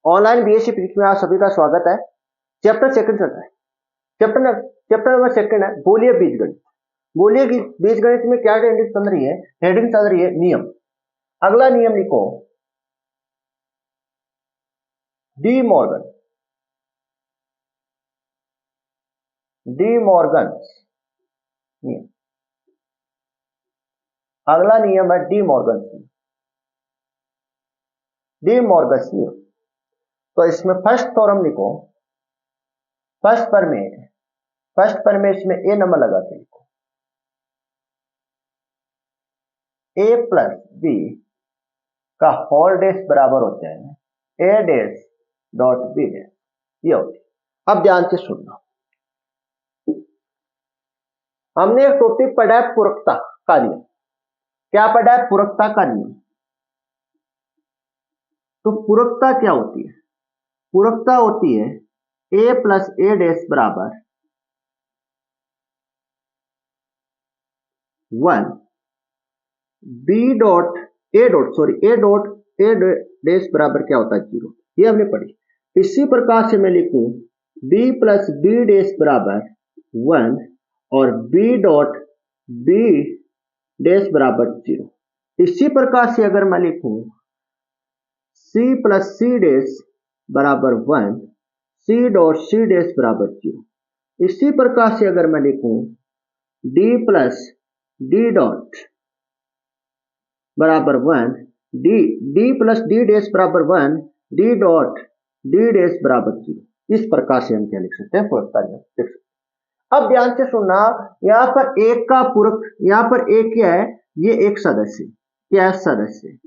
Online BSc physics में आप सभी का स्वागत है। चैप्टर सेकंड चल रहा है। चैप्टर नंबर सेकंड है गोलीय बीजगणित। गोलीय बीजगणित में क्या हेडिंग चल रही है? हेडिंग चल रही है नियम। अगला नियम लिखो डी मॉर्गन नियम। अगला नियम है डी मॉर्गन नियम। तो इसमें फर्स्ट थ्योरम लिखो, फर्स्ट पर में इसमें ए नंबर लगा के लिखो, ए प्लस बी का होल डैश बराबर होता है A dash dot B dash. ये होती है। अब ध्यान से सुनना, हमने एक टॉपिक पढ़ा है पूरकता का नियम। क्या पढ़ा है? पूरकता का नियम। तो पूरकता क्या होती है? पूरकता होती है ए प्लस ए डैश बराबर 1 बी डॉट ए डैश बराबर क्या होता है? 0। ये हमने पढ़ी। इसी प्रकार से मैं लिखूं बी प्लस बी डैश बराबर 1 और बी डॉट बी डैश बराबर 0। इसी प्रकार से अगर मैं लिखूं सी प्लस सी डैश बराबर 1 सी डॉट सी डैश बराबर 0। इसी प्रकार से अगर मैं लिखूं डी प्लस डी डॉट बराबर 1 डी प्लस डी डैश बराबर 1 डी डॉट डी डैश बराबर 0। इस प्रकार से हम क्या लिख सकते हैं? पूरकता लिख सकते हैं। अब ध्यान से सुनना, यहां पर एक का पूरक, यहां पर एक क्या है? ये एक सदस्य। क्या है? सदस्य।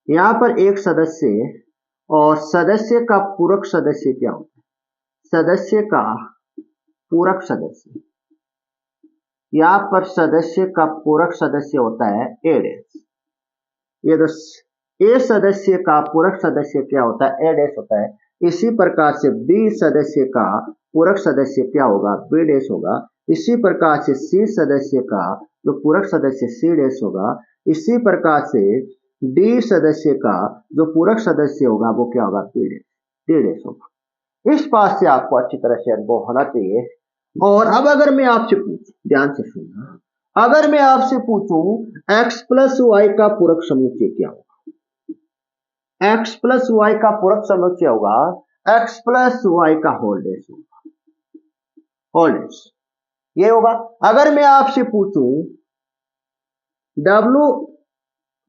यहां पर एक सदस्य और सदस्य का पूरक सदस्य क्या होता है? सदस्य का पूरक सदस्य। यहां पर सदस्य का पूरक सदस्य होता है ए डैश। ये ए सदस्य का पूरक सदस्य क्या होता है? ए डैश होता है। इसी प्रकार से बी सदस्य का पूरक सदस्य क्या होगा? बी डैश होगा। इसी प्रकार से सी सदस्य का जो पूरक सदस्य सी डैश होगा। इसी प्रकार से डी सदस्य का जो पूरक सदस्य होगा वो क्या होगा? बी डैश, डी डैश होगा। इस बात से आपको अच्छी तरह से अनुभव होना चाहिए। और अब अगर मैं आपसे पूछूं, ध्यान से सुनना, अगर मैं आपसे पूछूं x प्लस वाई का पूरक समुच्चय क्या होगा? x प्लस वाई का पूरक समुच्चय होगा x प्लस वाई का होल डैश होगा, होल डैश ये होगा। अगर मैं आपसे पूछूं w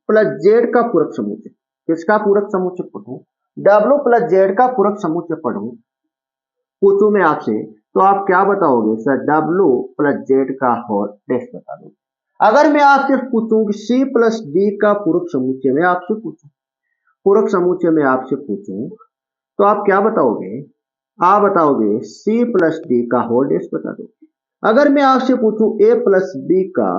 प्लस जेड का पूरक समुच्चय, किसका पूरक समुच्चय पढ़ूं? w प्लस जेड का पूरक समुच्चय पढ़ूं पूछूं मैं आपसे, तो आप क्या बताओगे? सर w प्लस जेड का होल डैश बता दो। अगर मैं आपसे पूछूं कि c प्लस d का पूरक समुच्चय में आपसे पूछूं, पूरक समुच्चय में आपसे पूछूं, तो आप क्या बताओगे? आप बताओगे c प्लस d का होल डैश बता दो। अगर मैं आपसे पूछूं a प्लस b का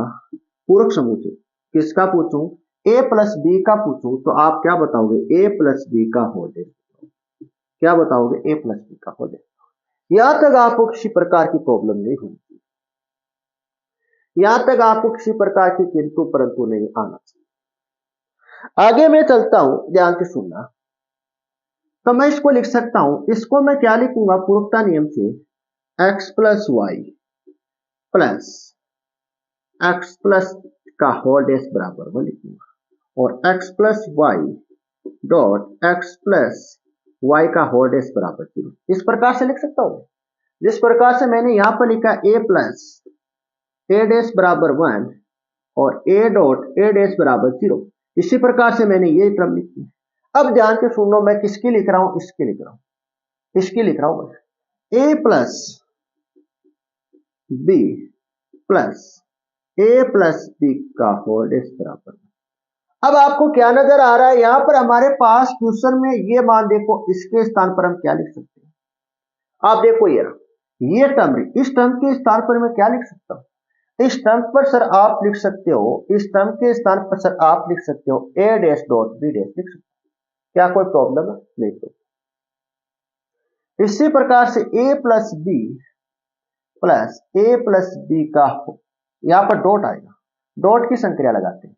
पूरक समुच्चय, किसका पूछूं? a प्लस b का पूछूं, तो आप क्या बताओगे? a प्लस b का होल डैश। क्या बताओगे? a प्लस b का होल डैश। यहां तक आपको किसी प्रकार की प्रॉब्लम नहीं होगी, यहां तक आपको किसी प्रकार की किंतु परंतु नहीं आना चाहिए। आगे मैं चलता हूं, ध्यान से सुनना। तो मैं इसको लिख सकता हूं, इसको मैं क्या लिखूंगा? पूरकता नियम से x plus y plus x plus का होल डैश बराबर 1 लिखूंगा और x plus y dot x plus y का होल डैश बराबर 0। इस प्रकार से लिख सकता हूं, जिस प्रकार से मैंने यहां पर लिखा a प्लस ए डैश बराबर 1 और a डॉट ए डैश बराबर 0। इसी प्रकार से मैंने ये क्रम लिखी। अब ध्यान से सुनो, मैं किसकी लिख रहा हूं? इसकी लिख रहा हूं, इसकी लिख रहा हूं। a plus B plus a plus b का होल डैश बराबर। अब आपको क्या नजर आ रहा है? यहां पर हमारे पास क्वेश्चन में ये मान देखो, इसके स्थान पर हम क्या लिख सकते हैं? आप देखो ये टर्म, इस टर्म के स्थान पर मैं क्या लिख सकता हूं? इस टर्म पर सर आप लिख सकते हो, इस टर्म के स्थान पर सर आप लिख सकते हो a dash dot b dash लिख सकते हो। क्या कोई प्रॉब्लम है? नहीं। तो इसी प्रकार से a plus B plus a plus b का, यहां पर डॉट आएगा, डॉट की संक्रिया लगाते हैं,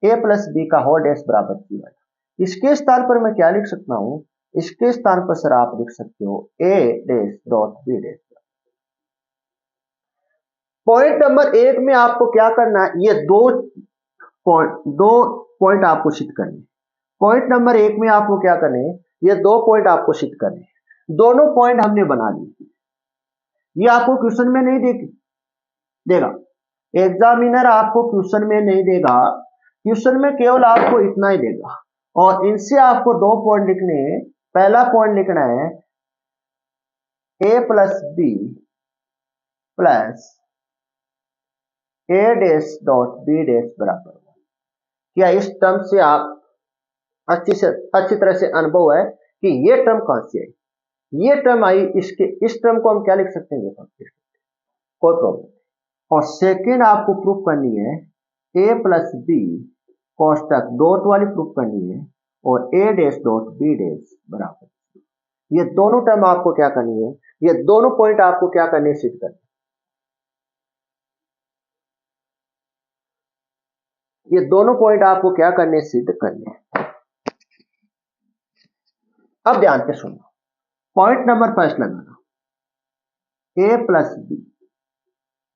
a प्लस बी का होल डैश बराबर 0 आएगा। इसके स्थान पर मैं क्या लिख सकता हूं? इसके स्थान पर सर आप लिख सकते हो A dash dot B dash. Point number 1 में आपको क्या करना है, ये दो पॉइंट आपको सिद्ध करने। पॉइंट नंबर 1 में आपको क्या करने, ये 2 पॉइंट आपको सिद्ध करने। दोनों पॉइंट हमने बना लिए। ये आपको क्वेश्चन में नहीं देगा, एग्जामिनर आपको क्वेश्चन में नहीं देगा, क्वेश्चन में केवल आपको इतना ही देगा और इनसे आपको 2 पॉइंट लिखने। पहला पॉइंट लिखना है ए प्लस बी प्लस ए डैश डॉट बी डैश बराबर। क्या इस टर्म से आप अच्छी तरह से अनुभव है कि ये टर्म कहां से आई, ये टर्म आई, इस टर्म को हम क्या लिख सकते हैं, कोई प्रॉब्लम। और सेकेंड आपको प्रूफ करनी है ए प्लस बी कोष्टक डॉट वाली प्रूफ करनी है और ए डैश डॉट बी डैश बराबर। ये दोनों टर्म आपको क्या करनी है, ये दोनों पॉइंट आपको क्या करने सिद्ध करने, ये दोनों पॉइंट आपको क्या करने सिद्ध करने। अब ध्यान से सुनो, पॉइंट नंबर फर्स्ट लगाना, ए प्लस बी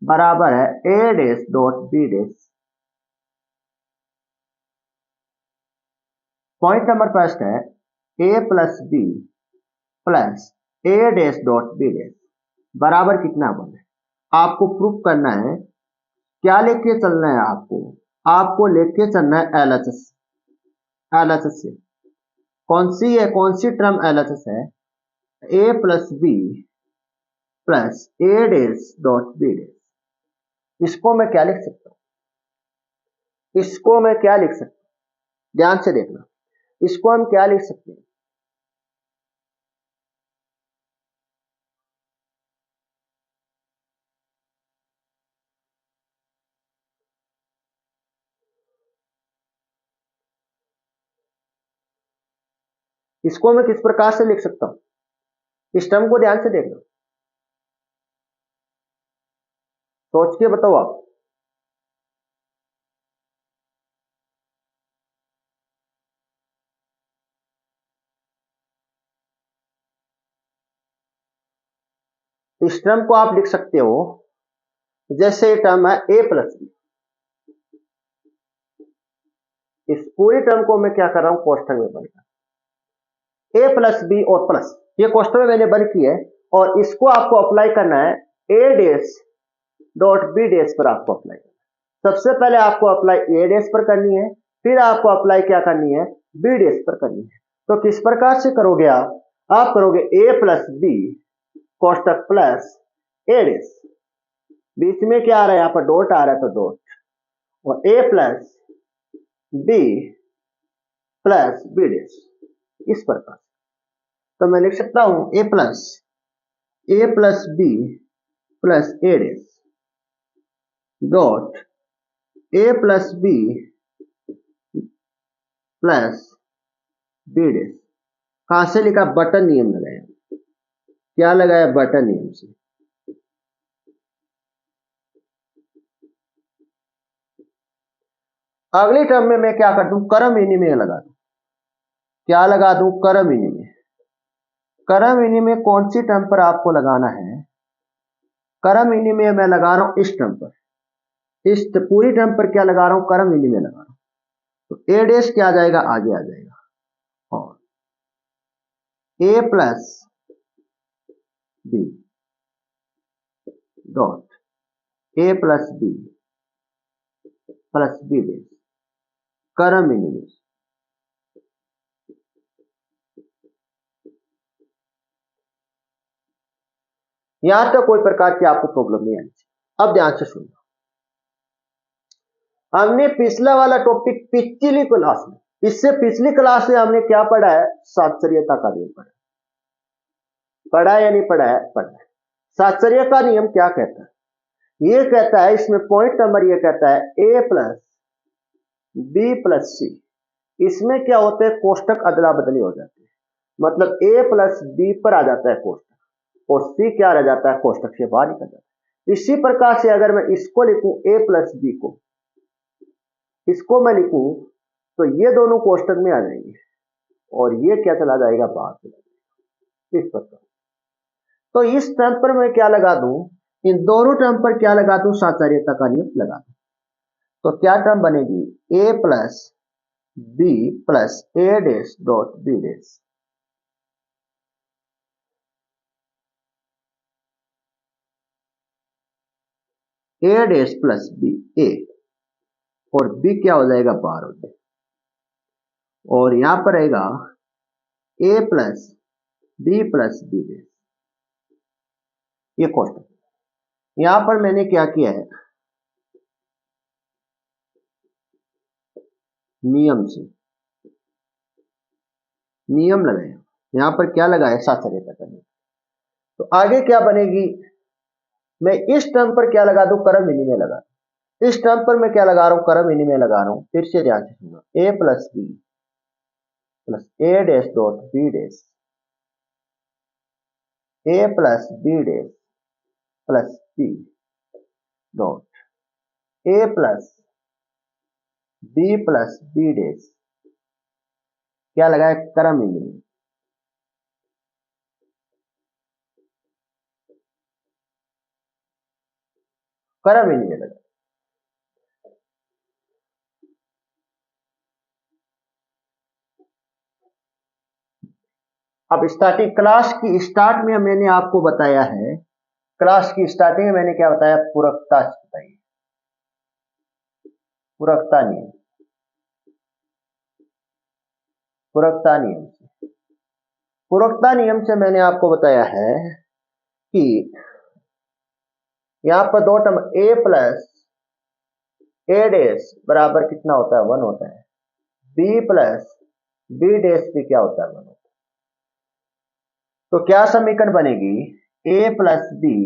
बराबर है A dash dot B dash. Point number first है ए प्लस बी प्लस ए डैश डॉट बी डैश बराबर कितना बने। आपको प्रूफ करना है, क्या लेके चलना है आपको लेके चलना है एलएचएस। एलएचएस से कौन सी टर्म एलएचएस है, ए प्लस बी प्लस ए डैश डॉट बी डैश। इसको मैं क्या लिख सकता हूं, इसको मैं क्या लिख सकता हूं, ध्यान से देखना, इसको हम क्या लिख सकते हैं, इसको मैं किस प्रकार से लिख सकता हूं, इस टर्म को ध्यान से देखना, सोच के बताओ आप। इस टर्म को आप लिख सकते हो, जैसे टर्म है ए प्लस बी, इस पूरी टर्म को मैं क्या कर रहा हूं, कोष्ठक में बन ए प्लस बी और प्लस, ये कोष्ठक में मैंने बन की है और इसको आपको अप्लाई करना है A dash dot B dash पर आपको अप्लाई करना है। सबसे पहले आपको अप्लाई ए डैश पर करनी है, फिर आपको अप्लाई क्या करनी है, बी डैश पर करनी है। तो किस प्रकार से करोगे आप करोगे ए प्लस बी कोष्ठक प्लस ए डैश, बीच में क्या आ रहा है, यहां पर डॉट आ रहा है तो डॉट, और A plus B plus B dash, इस प्रकार। तो मैं लिख सकता हूं A plus B plus A dash dot A plus B plus B dash. कहां से लिखा, बटन नियम लगाया, क्या लगाया, बटन नियम से। अगली टर्म में मैं क्या कर दूं, कर्म विनिमय लगा दूं, क्या लगा दूं, कर्म विनिमय। कर्म विनिमय कौन सी टर्म पर आपको लगाना है, कर्म विनिमय मैं लगा रहा हूं इस टर्म पर, इस पूरी टर्म पर क्या लगा रहा हूं, कर्म विनिमय लगा रहा हूं। तो ए डैश क्या आ जाएगा, आगे आ जाएगा, और A plus B dot A plus B plus B dash कर्म विनिमय। यहां तक कोई प्रकार की आपको प्रॉब्लम नहीं आनी चाहिए। अब ध्यान से सुनना, हमने पिछला वाला टॉपिक पिछली क्लास में, इससे पिछली क्लास में हमने क्या पढ़ा है, साक्षरियता का नियम पढ़ा है या नहीं पढ़ा है, पढ़ा है। साक्षर्य का नियम क्या कहता है, ये कहता है, इसमें पॉइंट नंबर ये कहता है ए प्लस बी प्लस सी, इसमें क्या होते हैं, कोष्टक अदला बदली हो जाती है, मतलब ए प्लस बी पर आ जाता है कोष्टक और सी क्या रह जाता है, कोष्टक से बाहर निकल जाता है। इसी प्रकार से अगर मैं इसको लिखूं ए प्लस बी को, इसको मैं लिखूं तो ये दोनों कोष्टक में आ जाएंगे, और ये क्या चला जाएगा, बाहर चला जाएगा, इस प्रकार। तो इस टर्म पर मैं क्या लगा दूं, इन दोनों टर्म पर क्या लगा दूं, साचार्यता का नियम लगा दूं। तो क्या टर्म बनेगी, A plus B plus A dash dot B dash. A dash plus B, ए और बी क्या हो जाएगा, बाहर हो जाएगा। और यहां पर रहेगा A plus B plus B dash, ये क्वेश्चन। यहां पर मैंने क्या किया है, नियम से नियम लगाया, यहां पर क्या लगाया, साचार्यता का नियम। तो आगे क्या बनेगी, मैं इस टर्म पर क्या लगा दूं, कर्म विनिमय लगा दूं। इस टर्म पर मैं क्या लगा रहा हूं, कर्म विनिमय लगा रहा हूं। फिर से ध्यान से सुनना, A plus B plus A dash dot B dash, A plus B dash plus B dot A plus B plus B dash, क्या लगाया, कर्म विनिमय। कर्म विनिमय लगा। अब स्टार्टिंग क्लास की स्टार्ट में मैंने आपको बताया है, क्लास की स्टार्टिंग में मैंने क्या बताया, पूरकता बताई, पूरकता नियम, पूरकता नियम से, पूरकता नियम से मैंने आपको बताया है कि यहां पर दो टर्म ए प्लस ए डैश बराबर कितना होता है, 1 होता है। बी प्लस बी डैश भी क्या होता है, 1 होता है। तो क्या समीकरण बनेगी, A plus B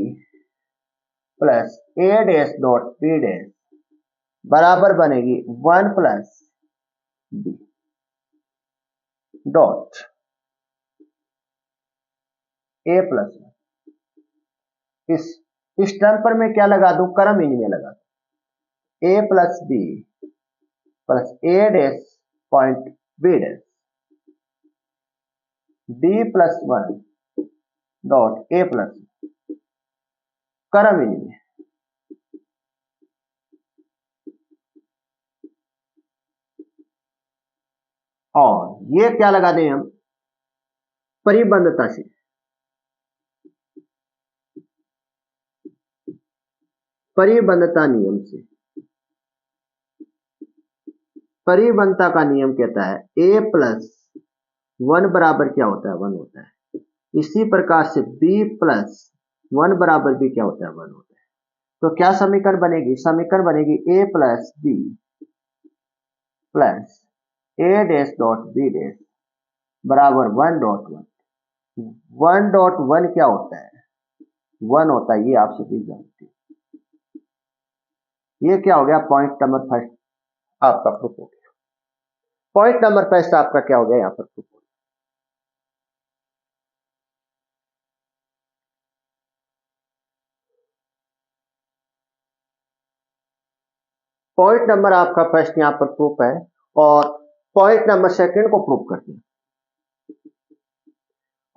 plus A dash dot B dash बराबर बनेगी 1 प्लस बी डॉट ए प्लस। इस टर्म पर मैं क्या लगा दूं, कर्म विनिमय लगा दूं, A plus B plus A dash point B dash D plus 1 dot A plus, कर्म विनिमय। और ये क्या लगा दें हम, परिबंधता से, परिबंधता नियम से। परिबंधता का नियम कहता है ए प्लस 1 बराबर क्या होता है, 1 होता है। इसी प्रकार से बी प्लस 1 बराबर भी क्या होता है, 1 होता है। तो क्या समीकरण बनेगी, समीकरण बनेगी A plus B plus A dash dot B dash बराबर 1 डॉट 1। 1 डॉट 1 क्या होता है, 1 होता है, ये आप सभी जानते हैं। ये क्या हो गया, पॉइंट नंबर फर्स्ट आपका प्रूफ हो गया। पॉइंट नंबर फर्स्ट आपका क्या हो गया, यहां पर प्रूफ हो गया। पॉइंट नंबर आपका फर्स्ट यहां पर प्रूफ है, और पॉइंट नंबर सेकंड को प्रूफ करते हैं।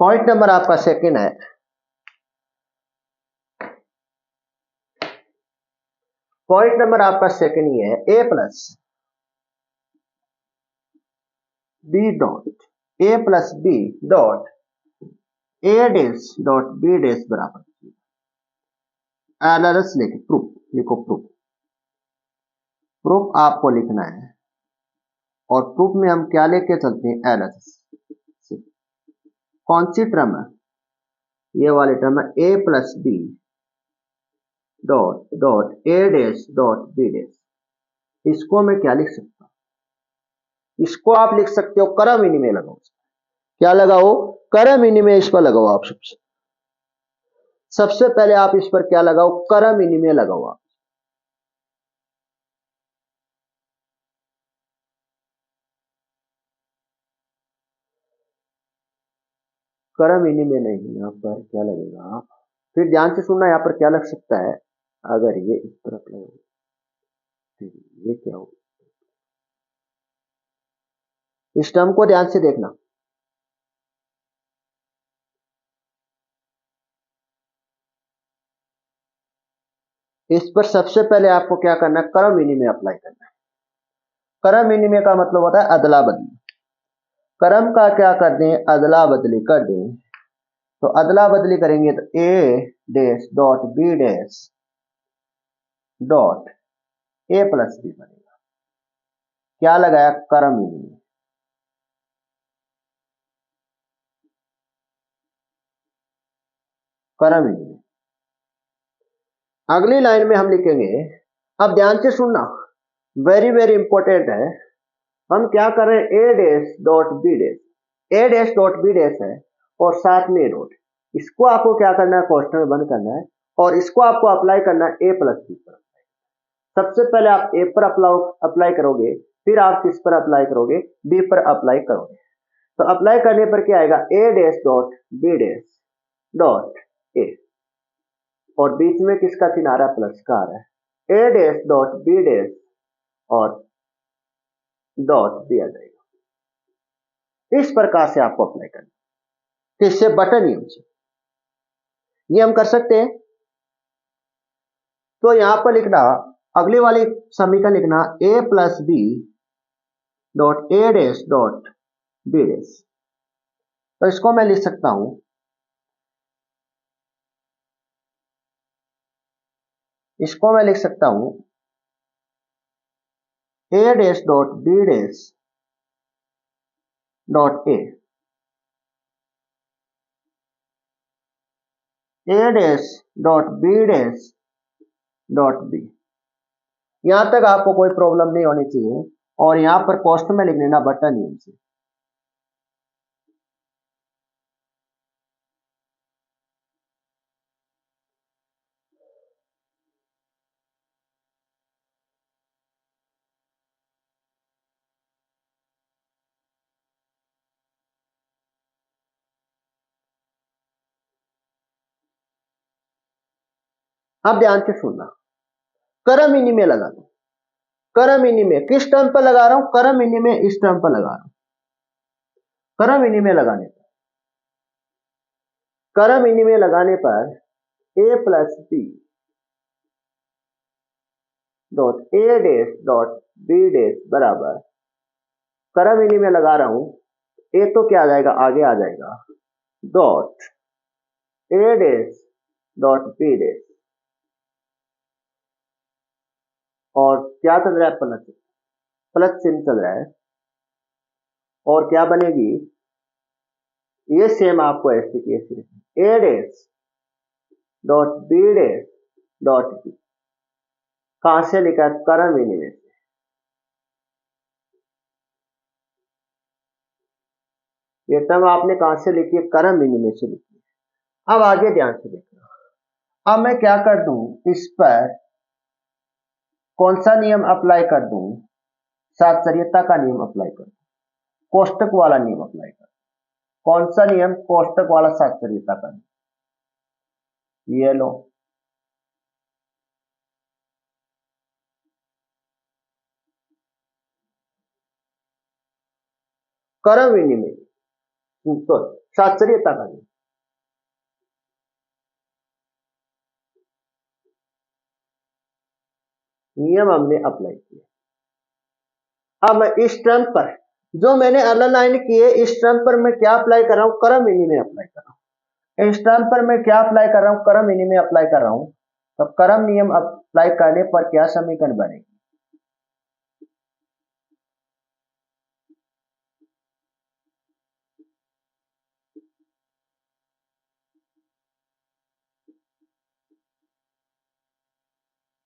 पॉइंट नंबर आपका सेकंड है, पॉइंट नंबर आपका सेकंड ही है, ए प्लस बी डॉट ए प्लस बी डॉट ए डैश डॉट बी डैश बराबर एलएलएस लिखे, प्रूफ लिखो, प्रूफ। प्रूफ आपको लिखना है, और प्रूफ में हम क्या लेके चलते हैं, एलएलएस। कौन सी टर्म है, ये वाली टर्म है, ए प्लस बी डॉट डॉट ए डैश डॉट बी डैश। इसको मैं क्या लिख सकता हूं, इसको आप लिख सकते हो कर्म विनिमय लगाओ। क्या लगाओ, कर्म विनिमय इस पर लगाओ। आप सबसे पहले आप इस पर क्या लगाओ, कर्म विनिमय लगाओ आप। कर्म विनिमय नहीं, यहां पर क्या लगेगा, फिर ध्यान से सुनना, यहां पर क्या लग सकता है, अगर ये इस तरफ लगे, ये क्या हो, इस टर्म को ध्यान से देखना। इस पर सबसे पहले आपको क्या करना है, क्रम विनिमय अप्लाई करना है। क्रम विनिमय का मतलब होता है अदला बदली। क्रम का क्या कर दें, अदला बदली कर दें। तो अदला बदली करेंगे तो A dash dot B dash dot A plus B बनेगा। क्या लगाया, क्रम विनिमय। क्रम विनिमय। अगली लाइन में हम लिखेंगे, अब ध्यान से सुनना, वेरी वेरी इंपॉर्टेंट है। हम क्या कर रहे हैं, ए dash dot B dash, a dash dot B dash है और साथ में डॉट, इसको आपको क्या करना है, क्वेश्चन में बंद करना है और इसको आपको अप्लाई करना है ए प्लस बी पर। सबसे पहले आप ए पर अप्लाई करोगे, फिर आप किस पर अप्लाई करोगे, बी पर अप्लाई करोगे। तो अप्लाई करने पर क्या आएगा, A dash dot B dash dot A, और बीच में किसका चिन्ह आ रहा है, प्लस का आ रहा है, A dash dot B dash और डॉट दिया जाएगा। इस प्रकार से आपको अप्लाई करना, किससे, बटन नियम से। ये हम कर सकते हैं। तो यहां पर लिखना, अगली वाली समीकरण लिखना, A plus B dot A dash dot B dash. तो इसको मैं लिख सकता हूं, इसको मैं लिख सकता हूं A dash dot B dash dot A dash dot B dash dot B. यहां तक आपको कोई प्रॉब्लम नहीं होनी चाहिए, और यहां पर कॉस्ट में लिख लेना बटन नियम से। अब ध्यान से सुनना, क्रम विनिमय लगा दो। क्रम विनिमय किस टर्म पर लगा रहा हूं, क्रम विनिमय इस टर्म पर लगा रहा हूं। क्रम विनिमय लगाने पर, क्रम विनिमय लगाने पर A plus B dot A dash dot B dash बराबर, क्रम विनिमय लगा रहा हूं, ए तो क्या आ जाएगा, आगे आ जाएगा, डॉट ए डैश डॉट बी डैश, और क्या चल रहा है, प्लस, प्लस चिन्ह चल रहा है, और क्या बनेगी, ये सेम आपको ऐसे की ऐसे, A dash dot B dash dot B. कहां से लिखा, क्रम विनिमय से। ये टर्म आपने कहां से लिखी है, क्रम विनिमय से लिखी है। अब आगे ध्यान से देखना, अब मैं क्या कर दूं, इस पर कौन सा नियम अप्लाई कर दूं, सातचर्यता का नियम अप्लाई कर दूं, कोष्टक वाला नियम अप्लाई कर। कौन सा नियम, कोष्टक वाला सातचर्यता का नियम। ये लो, क्रम विनिमय, तो सातचर्यता का नियम, नियम हमने अप्लाई किया। अब मैं इस टर्म पर, जो मैंने अंडरलाइन किए, इस टर्म पर मैं क्या अप्लाई कर रहा हूं, क्रम विनिमय अप्लाई कर रहा हूं। इस टर्म पर मैं क्या अप्लाई कर रहा हूं, क्रम विनिमय अप्लाई कर रहा हूं। तो क्रम नियम अप्लाई करने पर क्या समीकरण बनेगी,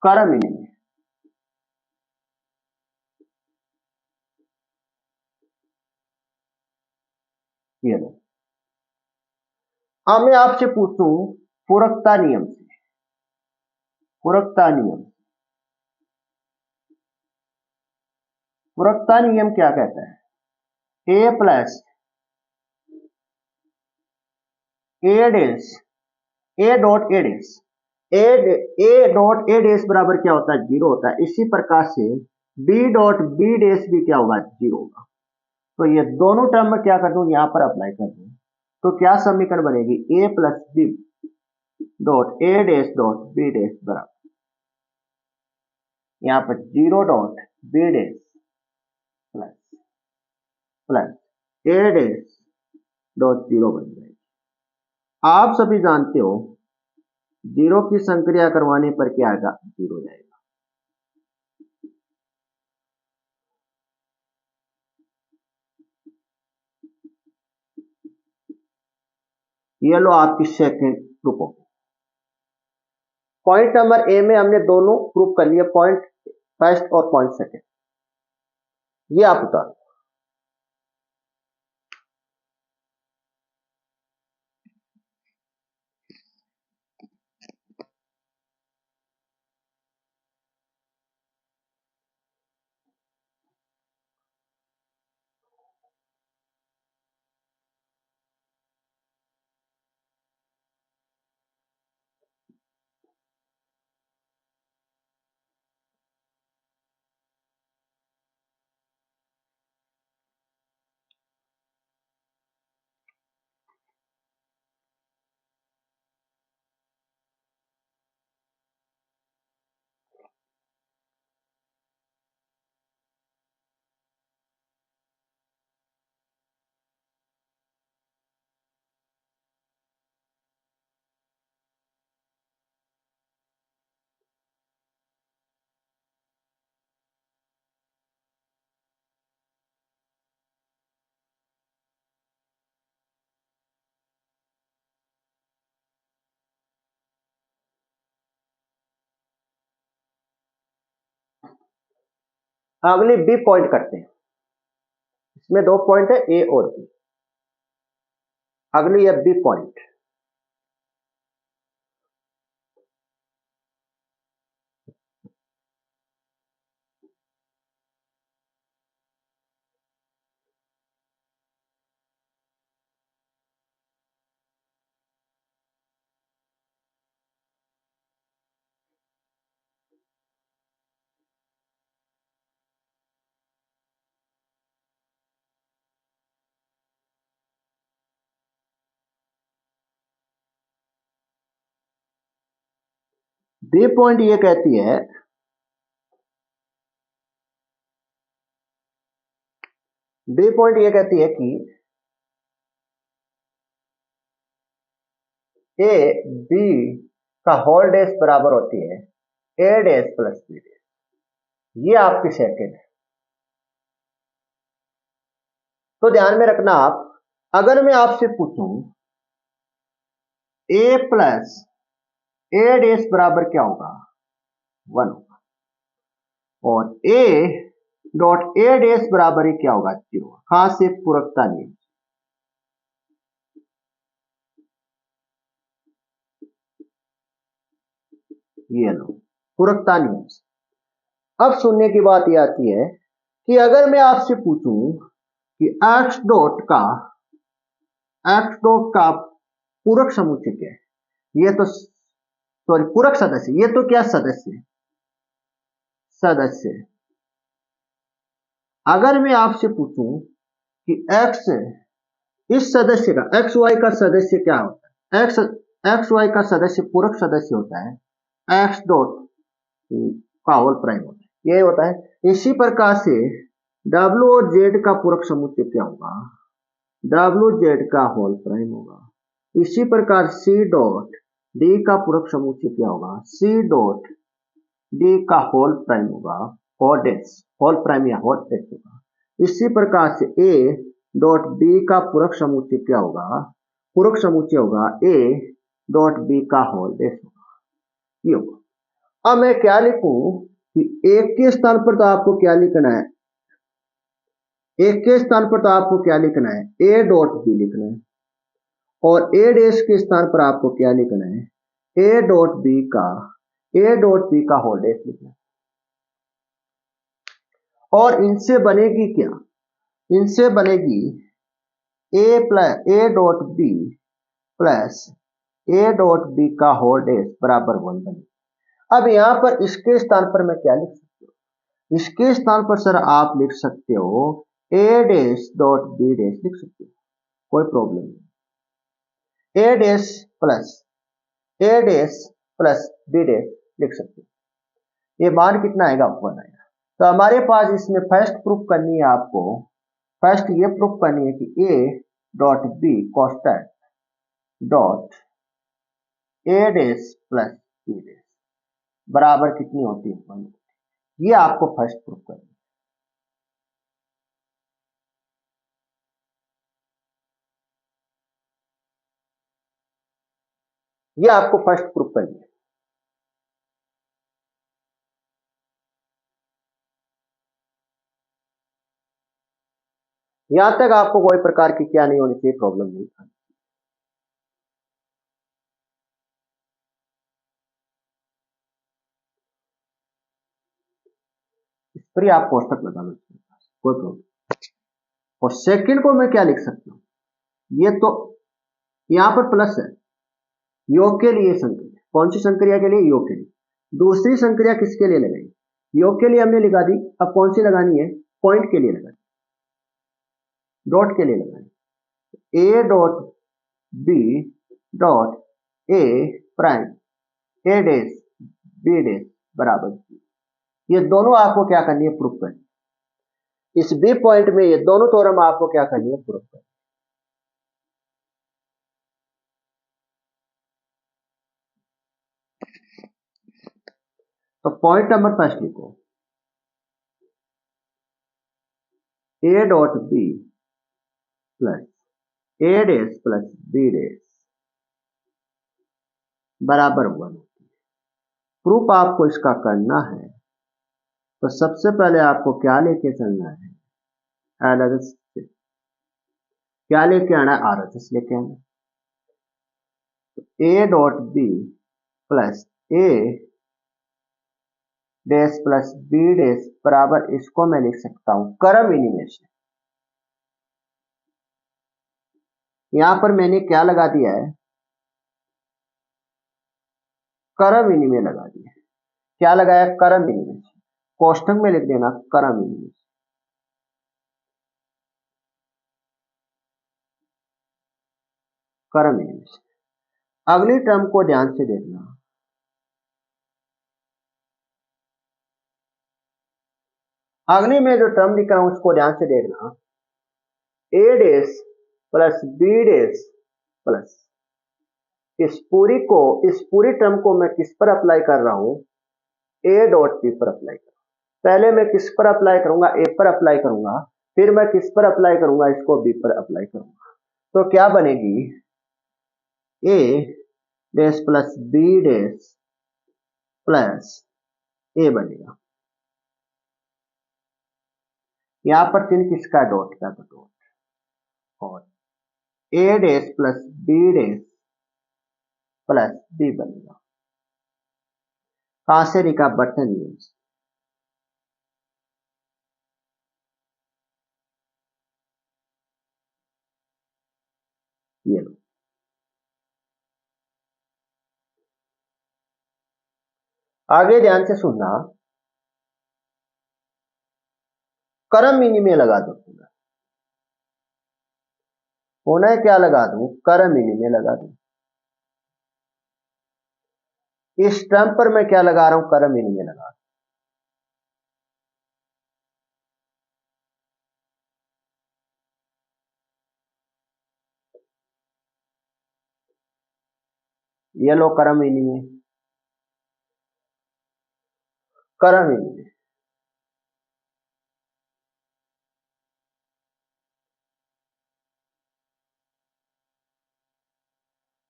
क्रम विनिमय। ये लो, अब मैं आपसे पूछूं पूरकता नियम से, पूरकता नियम, पूरकता नियम क्या कहता है, ए प्लस ए डैश ए डॉट ए डैश, ए डॉट ए डैश बराबर क्या होता है, जीरो होता है। इसी प्रकार से बी डॉट बी डैश भी क्या होगा, जीरो होगा। तो ये दोनों टर्म में क्या कर दूं, यहां पर अप्लाई कर दूं, तो क्या समीकरण बनेगी, A plus B dot A dash dot B dash बराबर, यहाँ पर 0 dot B dash plus plus ए डैश डॉट 0 बन जाएगी। आप सभी जानते हो 0 की संक्रिया करवाने पर क्या आएगा, 0 जाएगा। ये लो आपकी सेकेंड प्रूफ हो गई। पॉइंट नंबर ए में हमने दोनों प्रूफ कर लिए, पॉइंट फर्स्ट और पॉइंट सेकेंड। ये आप उतारो। अगले बी पॉइंट करते हैं। इसमें 2 पॉइंट है, ए और बी। अगली है बी पॉइंट। बी पॉइंट ये कहती है, बी पॉइंट ये कहती है कि ए बी का होल डैश बराबर होती है A dash plus B dash. ये आपकी सेकेंड है। तो ध्यान में रखना आप, अगर मैं आपसे पूछूं ए प्लस ए डैश बराबर क्या होगा, 1 होगा, और ए डॉट ए डैश बराबर ही क्या होगा, 0। खास से पूरकता नियम, ये लो पूरकता नियम से। अब सुनने की बात ये आती है कि अगर मैं आपसे पूछूं कि एक्स डॉट का पूरक समुच्चय क्या है, ये तो सॉरी पूरक सदस्य, ये तो क्या सदस्य, सदस्य। अगर मैं आपसे पूछूं कि एक्स, इस सदस्य का, एक्स वाई का सदस्य क्या होता है, एक्स वाई का सदस्य पूरक सदस्य होता है एक्स डॉट का होल प्राइम होता है, ये होता है। इसी प्रकार से डब्ल्यू और जेड का पूरक समुच्चय क्या होगा, डब्ल्यू जेड का होल प्राइम होगा। इसी प्रकार सी डॉट डी का पूरक समुच्चय क्या होगा, सी डॉट डी का होल प्राइम होगा, होल डैश, होल प्राइम या होल डैश होगा। इसी प्रकार से ए डॉट बी का पूरक समुच्चय क्या होगा, पूरक समुच्चय होगा ए डॉट बी का होल डैश होगा, ये होगा। अब मैं क्या लिखूं कि एक के स्थान पर तो आपको क्या लिखना है, एक के स्थान पर तो आपको क्या लिखना है, ए डॉट बी लिखना है, और ए डैश के स्थान पर आपको क्या लिखना है, ए डॉट बी का होल डैश लिखना है। और इनसे बनेगी क्या, इनसे बनेगी ए डॉट बी प्लस ए डॉट बी का होल डैश बराबर 1 बनेगी। अब यहां पर इसके स्थान पर मैं क्या लिख सकती हूँ, इसके स्थान पर सर आप लिख सकते हो A dash dot B dash लिख सकते हो, कोई प्रॉब्लम नहीं। ए डैश प्लस बी डैश लिख सकते हो। ये मान कितना आएगा 1 आएगा। तो हमारे पास इसमें फर्स्ट प्रूफ करनी है आपको, फर्स्ट ये प्रूफ करनी है कि a dot b constant dot A dash plus B dash बराबर कितनी होती है 1। ये आपको फर्स्ट प्रूफ करनी है। ये आपको फर्स्ट प्रूफ करनी है। यहां तक आपको कोई प्रकार की क्या नहीं होनी चाहिए, प्रॉब्लम नहीं आनी। इस पर ही आप कोष्टक लगा लो, कोई प्रॉब्लम। और सेकंड को मैं क्या लिख सकता हूं, ये तो यहां पर प्लस है, योग के लिए संक्रिया, कौन सी संक्रिया के लिए, योग के लिए। दूसरी संक्रिया किसके लिए लगाई, योग के लिए हमने लगा दी, अब कौन सी लगानी है, पॉइंट के लिए लगानी, डॉट के लिए लगानी। A dot b dot a prime a dash b dash बराबर, ये दोनों आपको क्या करनी है, प्रूफ करनी। इस बी पॉइंट में ये दोनों थ्योरम आपको क्या करनी है, प्रूफ करनी। तो पॉइंट नंबर फर्स्ट लिखो, a dot B plus A dash plus B dash बराबर 1। प्रूफ आपको इसका करना है तो सबसे पहले आपको क्या लेके चलना है, एलएचएस से क्या लेके आना है, आरएचएस लेके आना। तो a dot B plus A dash plus B dash बराबर, इसको मैं लिख सकता हूं क्रम इनिमेशन। यहां पर मैंने क्या लगा दिया है, क्रम विनिमय लगा दिया। क्या लगाया, क्रम विनिमय। कोष्ठक में लिख देना क्रम विनिमय, क्रम विनिमय। अगली टर्म को ध्यान से देखना, अगली में जो टर्म लिख रहा हूं उसको ध्यान से देखना, A dash plus B dash plus, इस पूरी टर्म को मैं किस पर अप्लाई कर रहा हूं, ए डॉट बी पर अप्लाई कर। पहले मैं किस पर अप्लाई करूंगा, ए पर अप्लाई करूंगा, फिर मैं किस पर अप्लाई करूंगा, इसको बी पर अप्लाई करूंगा। तो क्या बनेगी, A dash plus B dash plus A बनेगा। यहां पर चिन्ह किसका, डॉट का, तो डॉट, और A dash plus B dash plus B बनेगा। कहां से लिखा, बटन यूज। ये लो, आगे ध्यान से सुनना, क्रम विनिमय लगा दो पूरा। होना है क्या, लगा दूं क्रम विनिमय लगा दूं। इस टर्म पर मैं क्या लगा रहा हूं, क्रम विनिमय लगा रहा हूं। ये लो क्रम विनिमय, क्रम विनिमय।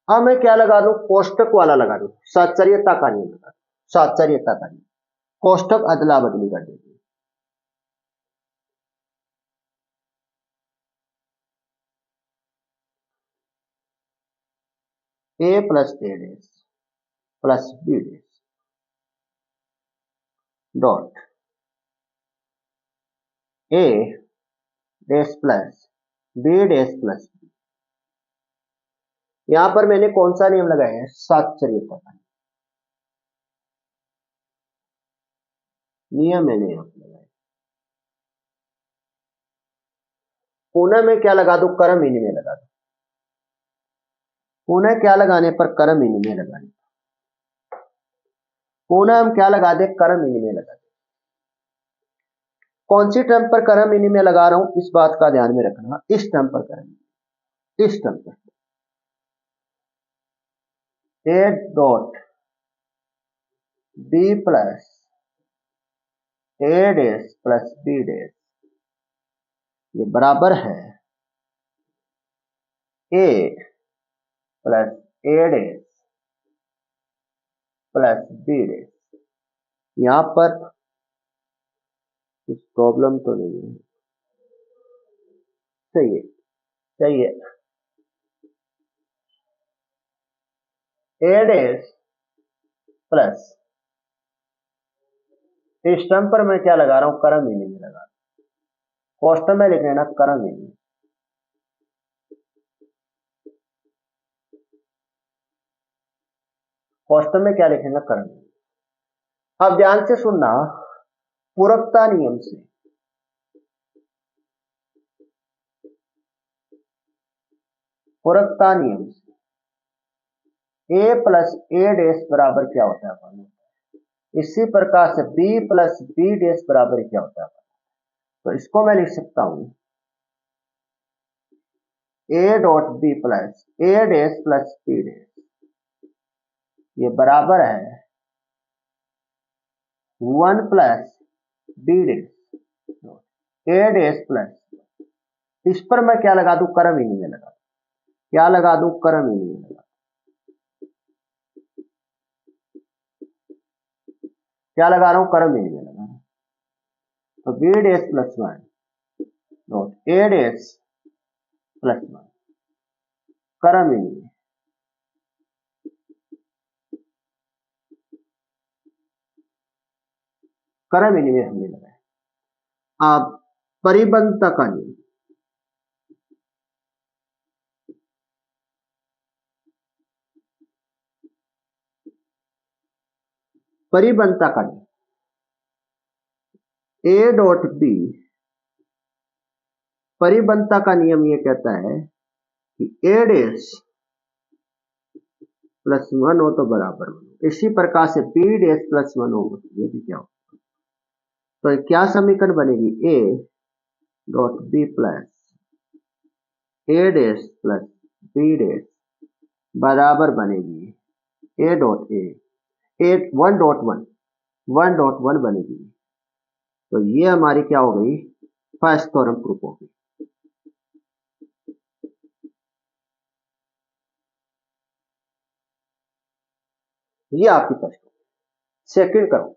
अब मैं क्या लगा दूं, कोष्टक वाला लगा दूं, साचर्यता का नियम लगा दूं, साचर्यता का नियम, कोष्टक अदला बदली कर देंगे। A plus A dash plus B dash dot A dash plus B dash plus B. यहां पर मैंने कौन सा नियम लगाया है, साचर्यता का नियम मैंने यहां पर लगाया। पुनः मैं क्या लगा दूं, क्रम विनिमय लगा दूं। पुनः क्या लगाने पर, क्रम विनिमय लगाने। पुनः हम क्या लगा दे, कर्म विनिमय लगा दे। कौन सी टर्म पर कर्म विनिमय लगा रहा हूं, इस बात का ध्यान में रखना। इस टर्म पर कर्म, इस टर्म पर a dot B plus A dash plus B dash ये बराबर है ए प्लस ए डैश प्लस बी डैश। यहां पर कुछ प्रॉब्लम तो नहीं है, सही है, सही है। ए डैश प्लस इस टर्म पर मैं क्या लगा रहा हूं, कर्म विनिमय लगा रहा हूं। क्वेश्चन में लिख लेना कर्म विनिमय। क्वेश्चन में क्या लिखेगा, कर्म विनिमय। अब ध्यान से सुनना, पूरकता नियम से पूरकता नियम से ए प्लस ए डैश बराबर क्या होता है, मालूम है। इसी प्रकार से बी प्लस बी डैश बराबर क्या होता है, तो इसको मैं लिख सकता हूं a dot B plus A dash plus B dash ये बराबर है 1 plus B dash a dash plus, इस पर मैं क्या लगा दूं, कर्म विनिमय लगा दूं। क्या लगा दूं, कर्म विनिमय लगा। क्या लगा रहा हूं, कर्म विनिमय लगा रहा हूं। तो बी डैश प्लस 1 डॉट ए डैश प्लस 1 कर्म विनिमय। कर्म विनिमय हमने लगाया। अब परिबंधता का नियम, परिबंधता का नियम ए डॉट बी, परिबंधता का नियम ये कहता है कि ए डैश प्लस 1 हो तो बराबर हो, इसी प्रकार से बी डैश प्लस 1 हो ये भी क्या हो। तो क्या समीकरण बनेगी, ए डॉट बी प्लस ए डैश प्लस बी डैश बराबर बनेगी ए डॉट ए 1.1 बनेगी। तो ये हमारी क्या हो गई, फर्स्ट थ्योरम प्रूफ हो गई। ये आपकी फर्स्ट। सेकंड करो,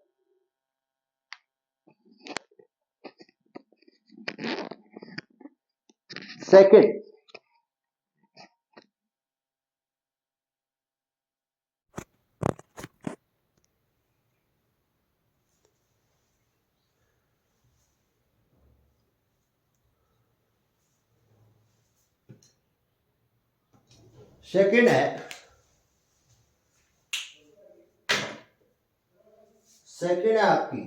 सेकंड सेकंड है, सेकंड है आपकी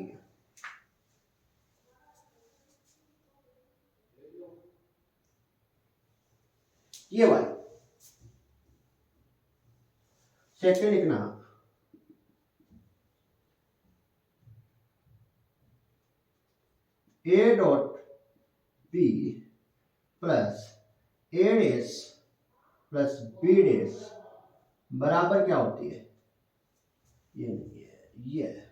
ये वाली। सेकंड लिखना a dot B plus A dash plus B dash बराबर क्या होती है, ये नहीं है, ये है।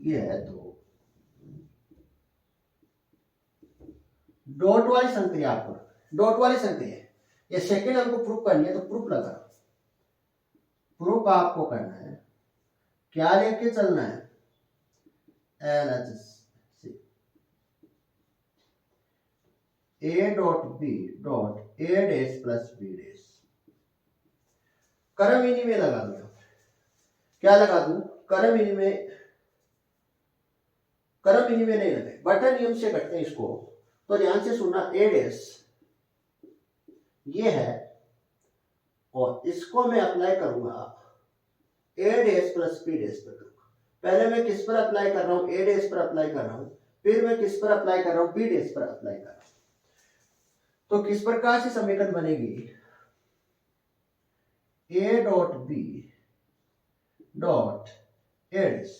ये है तो डॉट वाली संक्रिया, आपको डॉट वाली संक्रिया ये सेकंड हमको प्रूफ करनी है, तो प्रूफ लगा, प्रूफ आपको करना है, क्या लेके चलना है, l a dot b dot A dash plus B dash कर्म विनिमय लगा दूं। क्या लगा दूं, कर्म विनिमय, कर्म विनिमय नहीं लगे, बटन नियम से करते हैं इसको। तो ध्यान से सुनना, ए डैश ये है और इसको मैं अप्लाई करूंगा ए डैश प्लस बी डैश पर करूंगा। पहले मैं किस पर अप्लाई कर रहा हूं, ए डैश पर अप्लाई कर रहा हूं, फिर मैं किस पर अप्लाई कर रहा हूं, बी डैश पर अप्लाई कर रहा हूं। तो किस प्रकार से समीकरण बनेगी, ए डॉट बी डॉट ए डैश,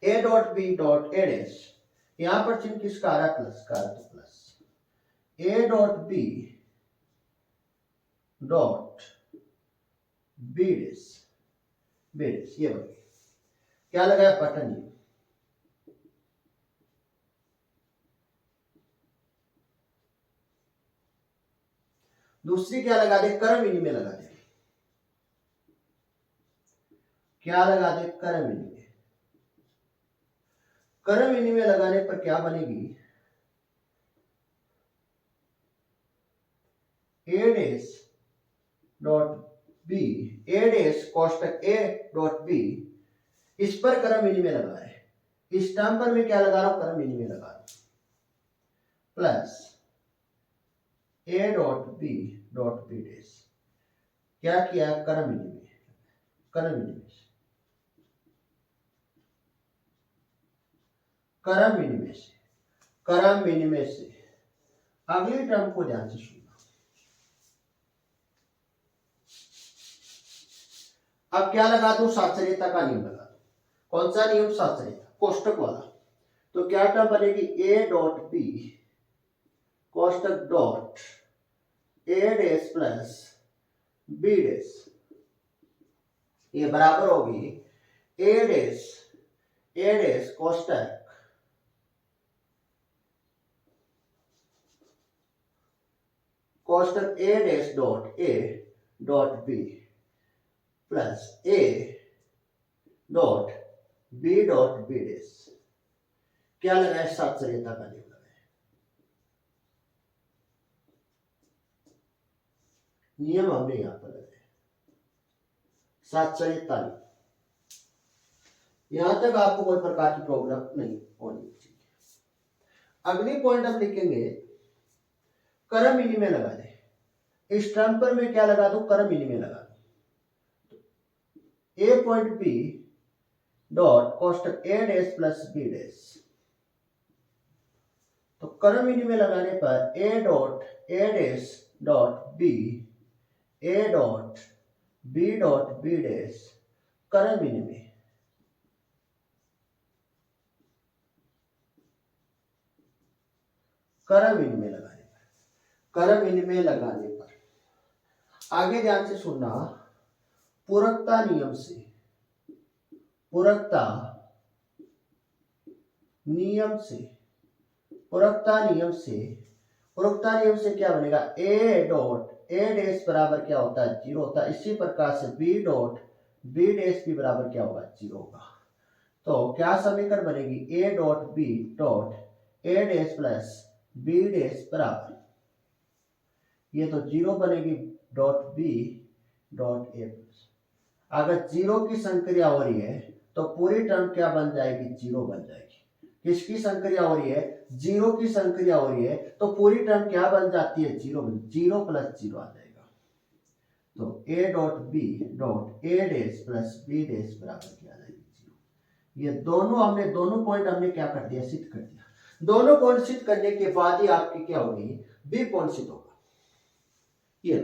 ए डॉट बी डॉट ए डैश, यहां पर चिन्ह किसका आ रहा है, प्लस का, तो प्लस ए dot b dot B dash, b dash, ये बन गया। क्या लगाया, पैटर्न नियम। दूसरी क्या लगा दे, क्रम विनिमय लगा दे। क्या लगा दे, क्रम विनिमय। क्रम विनिमय लगाने पर क्या बनेगी, A dash dot B, A dash कोष्टक ए डॉट बी, इस पर क्रम विनिमय लगा रहे हैं, इस टर्म पर मैं क्या लगा रहा हूं, क्रम विनिमय लगा रहा हूं, प्लस ए डॉट बी डैश, क्या किया, क्रम विनिमय, क्रम विनिमय, क्रम विनिमय से, क्रम विनिमय से अगली टर्म को ध्यान से सुनना। अब क्या लगा दूं, साक्षरता का नियम लगा दूं। कौन सा नियम, साक्षरता, कोष्टक वाला। तो क्या टर्म बनेगी, ए डॉट बी कोष्टक डॉट ए डैश प्लस बी डैश, ये बराबर होगी ए डैश कोष्टक A dash dot B plus A dot B dash, क्या लगाए, साक्षरता का नियम लगाए। नियम हमने यहां पर लगाए, साक्षरता नियम। यहां तक आपको कोई प्रकार की प्रॉब्लम नहीं होनी चाहिए। अगली पॉइंट हम लिखेंगे, क्रम विनिमय लगा दे। इस टर्म पर मैं क्या लगा दूं, क्रम विनिमय लगा दूं। ए पॉइंट बी डॉट कोष्टक A dash plus B dash, तो क्रम विनिमय लगाने पर A dash dot B, A dot B dash, क्रम विनिमय, क्रम विनिमय लगाने पर, क्रम विनिमय लगाने पर आगे ध्यान से सुनना, पूरकता नियम से, पूरकता नियम से, पूरकता नियम से, पूरकता नियम से क्या बनेगा, ए डॉट ए डैश बराबर क्या होता है, 0 होता है। इसी प्रकार से बी डॉट बी डैश भी बराबर क्या होगा, 0 होगा। तो क्या समीकरण बनेगी, ए डॉट बी डॉट ए डैश प्लस बी डैश बराबर, ये तो 0 बनेगी, डॉट बी डॉट ए प्लस, अगर 0 की संक्रिया हो रही है तो पूरी टर्म क्या बन जाएगी, 0 बन जाएगी। किसकी संक्रिया हो रही है, 0 की संक्रिया हो रही है, तो पूरी टर्म क्या बन जाती है, 0 प्लस 0 आ जाएगा। तो a dot b dot A dash plus B dash बराबर क्या आ जाएगी, 0। ये दोनों पॉइंट हमने क्या कर दिया, सिद्ध कर दिया। दोनों पॉइंट सिद्ध करने के बाद ही आपकी क्या होगी, बी पॉइंट सिद्ध होगा। ये